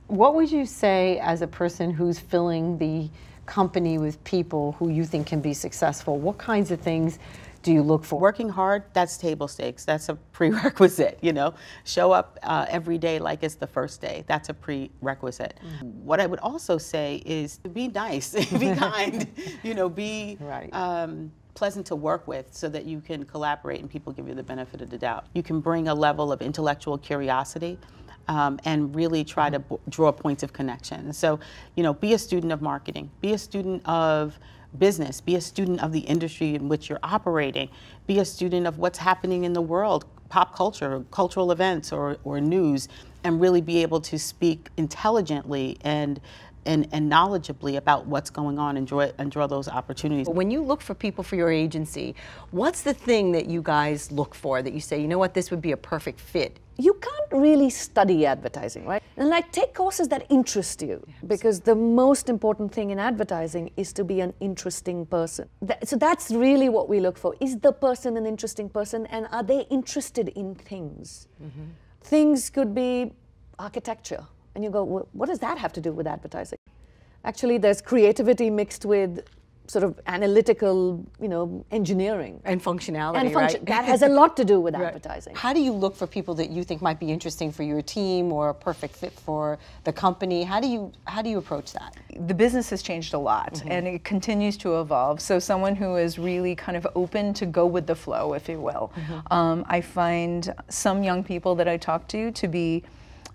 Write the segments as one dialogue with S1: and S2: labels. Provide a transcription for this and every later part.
S1: What would you say as a person who's filling the company with people who you think can be successful? What kinds of things do you look for?
S2: Working hard, that's table stakes. That's a prerequisite, you know. Show up every day like it's the first day. That's a prerequisite. What I would also say is to be nice, be kind, you know, be pleasant to work with so that you can collaborate and people give you the benefit of the doubt. You can bring a level of intellectual curiosity and really try to draw points of connection. So, you know, be a student of marketing, be a student of business, be a student of the industry in which you're operating, be a student of what's happening in the world, pop culture, cultural events or news, and really be able to speak intelligently and knowledgeably about what's going on and draw those opportunities.
S1: When you look for people for your agency, what's the thing that you guys look for that you say, you know what, this would be a perfect fit?
S3: You can't really study advertising, right? And like take courses that interest you, because the most important thing in advertising is to be an interesting person. So that's really what we look for. Is the person an interesting person, and are they interested in things? Things could be architecture, and you go, well, what does that have to do with advertising? Actually, there's creativity mixed with sort of analytical, you know, engineering.
S1: And functionality, right?
S3: That has a lot to do with advertising.
S1: How do you look for people that you think might be interesting for your team or a perfect fit for the company? How do you approach that?
S4: The business has changed a lot and it continues to evolve. So someone who is really kind of open to go with the flow, if you will. I find some young people that I talk to be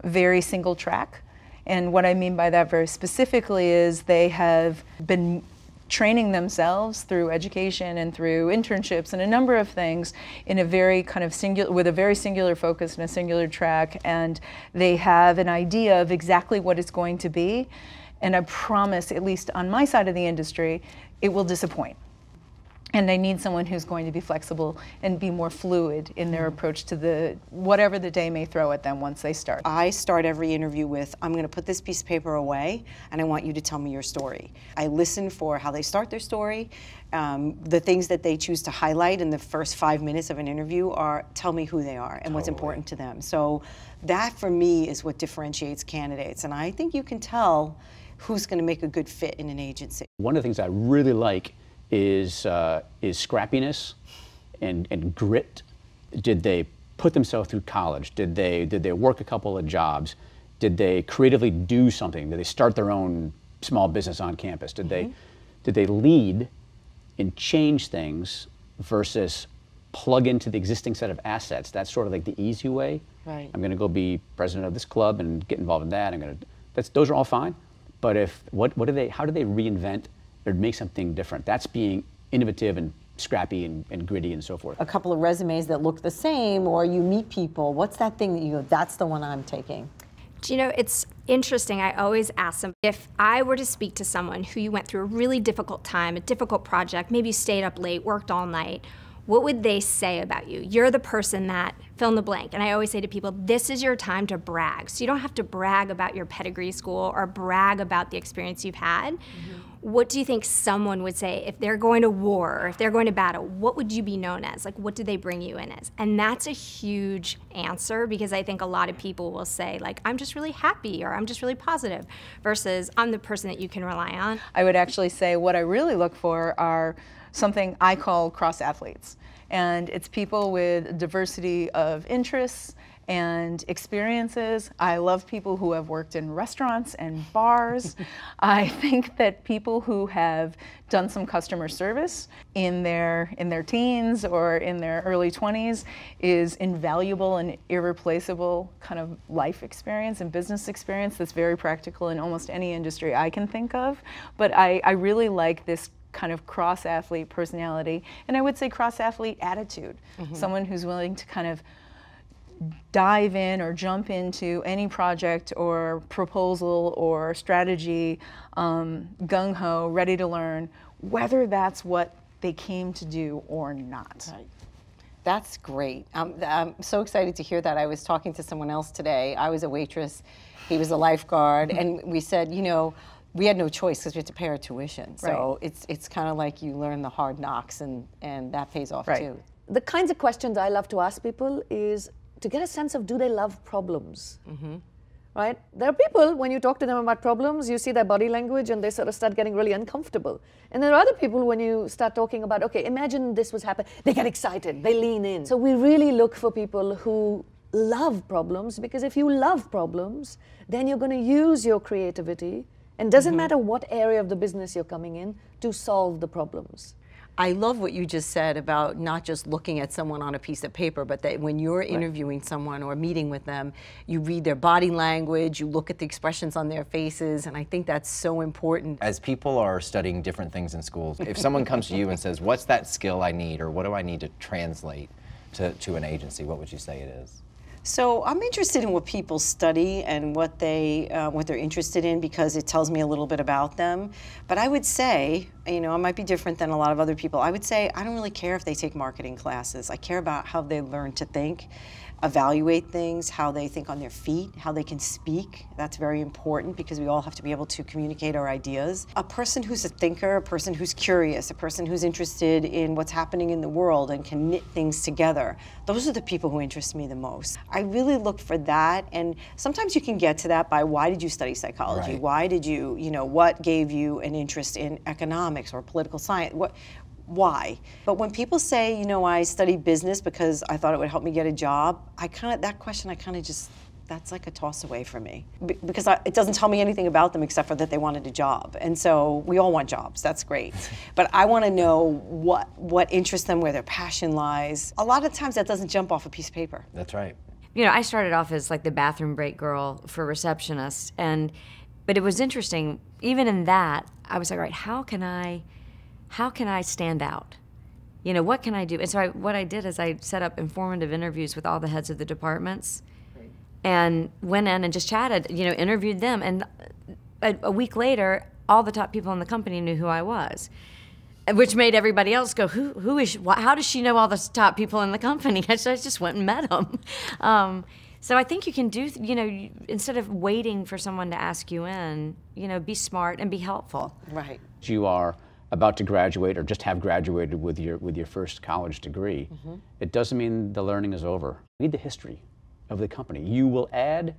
S4: very single track. And what I mean by that very specifically is they have been training themselves through education and through internships and a number of things in a very kind of with a very singular focus and a singular track, and they have an idea of exactly what it's going to be, and I promise, at least on my side of the industry, it will disappoint. And they need someone who's going to be flexible and be more fluid in their approach to whatever the day may throw at them once they start.
S5: I start every interview with, I'm going to put this piece of paper away and I want you to tell me your story. I listen for how they start their story. The things that they choose to highlight in the first 5 minutes of an interview are, tell me who they are and what's important to them. So that for me is what differentiates candidates. And I think you can tell who's going to make a good fit in an agency.
S6: One of the things I really like is scrappiness and grit. Did they put themselves through college? Did they work a couple of jobs? Did they creatively do something? Did they start their own small business on campus? Did they lead and change things versus plug into the existing set of assets? That's sort of like the easy way.
S5: Right.
S6: I'm going to go be president of this club and get involved in that. Those are all fine. But how do they reinvent or make something different? That's being innovative and scrappy and gritty and so forth.
S1: A couple of resumes that look the same, or you meet people, what's that thing that you go, that's the one I'm taking?
S7: Do you know, it's interesting, I always ask them, if I were to speak to someone who you went through a really difficult time, a difficult project, maybe you stayed up late, worked all night, what would they say about you? You're the person that, fill in the blank. And I always say to people, this is your time to brag. So you don't have to brag about your pedigree school or brag about the experience you've had. What do you think someone would say if they're going to war or if they're going to battle? What would you be known as? Like, what do they bring you in as? And that's a huge answer, because I think a lot of people will say, like, I'm just really happy or I'm just really positive, versus I'm the person that you can rely on.
S4: I would actually say what I really look for are something I call cross athletes. And it's people with diversity of interests and experiences. I love people who have worked in restaurants and bars. I think that people who have done some customer service in their teens or in their early 20s is invaluable and irreplaceable kind of life experience and business experience that's very practical in almost any industry I can think of. But I really like this kind of cross-athlete personality, and I would say cross-athlete attitude. Someone who's willing to kind of dive in or jump into any project or proposal or strategy, gung-ho, ready to learn, whether that's what they came to do or not.
S1: Right. That's great. I'm so excited to hear that. I was talking to someone else today. I was a waitress, he was a lifeguard, and we said, you know, we had no choice because we had to pay our tuition. So it's kind of like you learn the hard knocks, and that pays off too.
S3: The kinds of questions I love to ask people is to get a sense of, do they love problems? right? There are people, when you talk to them about problems, you see their body language and they sort of start getting really uncomfortable. And there are other people, when you start talking about, okay, imagine this was happening, they get excited, they lean in. So we really look for people who love problems, because if you love problems, then you're going to use your creativity, and doesn't matter what area of the business you're coming in, to solve the problems.
S1: I love what you just said about not just looking at someone on a piece of paper, but that when you're interviewing someone or meeting with them, you read their body language, you look at the expressions on their faces, and I think that's so important.
S8: As people are studying different things in schools, if someone comes to you and says, what's that skill I need, or what do I need to translate to an agency, what would you say it is?
S5: So I'm interested in what people study and what they're interested in, because it tells me a little bit about them. But I would say, you know, I might be different than a lot of other people. I would say I don't really care if they take marketing classes. I care about how they learn to think, evaluate things, how they think on their feet, how they can speak. That's very important, because we all have to be able to communicate our ideas. A person who's a thinker, a person who's curious, a person who's interested in what's happening in the world and can knit things together, those are the people who interest me the most. I really look for that, and sometimes you can get to that by why did you study psychology?
S8: Right.
S5: Why did you, what gave you an interest in economics or political science? Why? But when people say, I studied business because I thought it would help me get a job, that question, that's like a toss away for me. Because it doesn't tell me anything about them except for that they wanted a job. And so we all want jobs, that's great. But I want to know what interests them, where their passion lies. A lot of times that doesn't jump off a piece of paper.
S8: That's right.
S9: I started off as like the bathroom break girl for receptionists, but it was interesting, even in that, I was like, all right, how can I stand out? What can I do? And so what I did is I set up informative interviews with all the heads of the departments and went in and just chatted, interviewed them. And a week later, all the top people in the company knew who I was, which made everybody else go, who is she? How does she know all the top people in the company? So I just went and met them. So I think you can do, instead of waiting for someone to ask you in, be smart and be helpful.
S5: Right.
S6: You are about to graduate or just have graduated with your first college degree, it doesn't mean the learning is over. Read the history of the company. You will add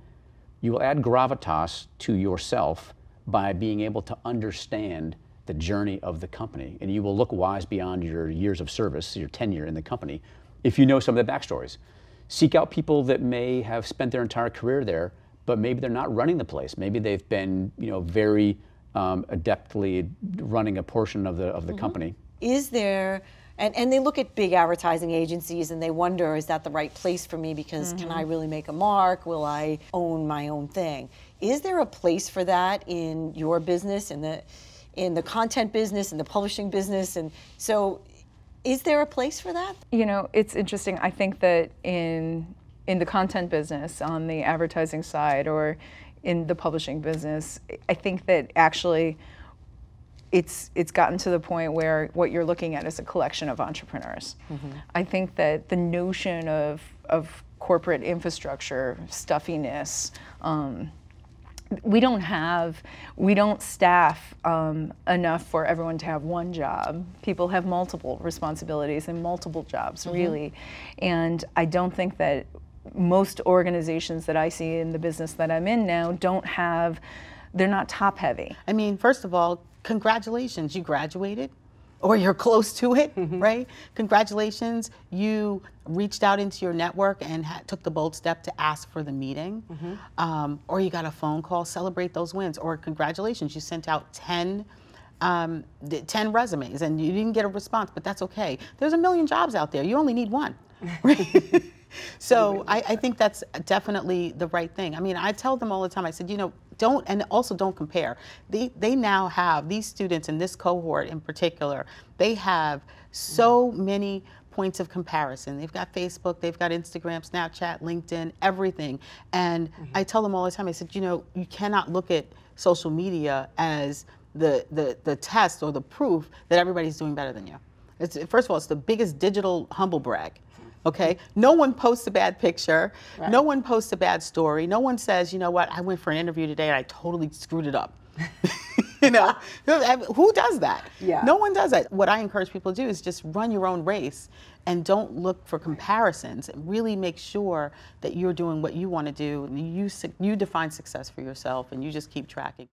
S6: gravitas to yourself by being able to understand the journey of the company, and you will look wise beyond your years of service, your tenure in the company, if you know some of the backstories. Seek out people that may have spent their entire career there, but maybe they're not running the place. Maybe they've been, very adeptly running a portion of the company.
S1: Is there, and they look at big advertising agencies and they wonder, is that the right place for me? Because can I really make a mark? Will I own my own thing? Is there a place for that in your business, in the content business, in the publishing business? And so is there a place for that?
S4: It's interesting. I think that in the content business, on the advertising side, or in the publishing business, I think that actually it's gotten to the point where what you're looking at is a collection of entrepreneurs. I think that the notion of corporate infrastructure, stuffiness, we don't staff enough for everyone to have one job. People have multiple responsibilities and multiple jobs, really. And I don't think that most organizations that I see in the business that I'm in now they're not top heavy.
S2: I mean, first of all, congratulations, you graduated, or you're close to it, right? Congratulations, you reached out into your network and took the bold step to ask for the meeting, or you got a phone call. Celebrate those wins. Or congratulations, you sent out 10 resumes and you didn't get a response, but that's okay. There's a million jobs out there. You only need one. Right? So I think that's definitely the right thing. I mean, I tell them all the time, I said, don't compare. They now have, these students in this cohort in particular, they have so many points of comparison. They've got Facebook, they've got Instagram, Snapchat, LinkedIn, everything. And I tell them all the time, I said, you cannot look at social media as the test or the proof that everybody's doing better than you. First of all, it's the biggest digital humble brag. Okay, no one posts a bad picture, no one posts a bad story, no one says, you know what, I went for an interview today and I totally screwed it up. Who does that? Yeah. No one does that. What I encourage people to do is just run your own race and don't look for comparisons. Really make sure that you're doing what you want to do. You define success for yourself, and you just keep tracking.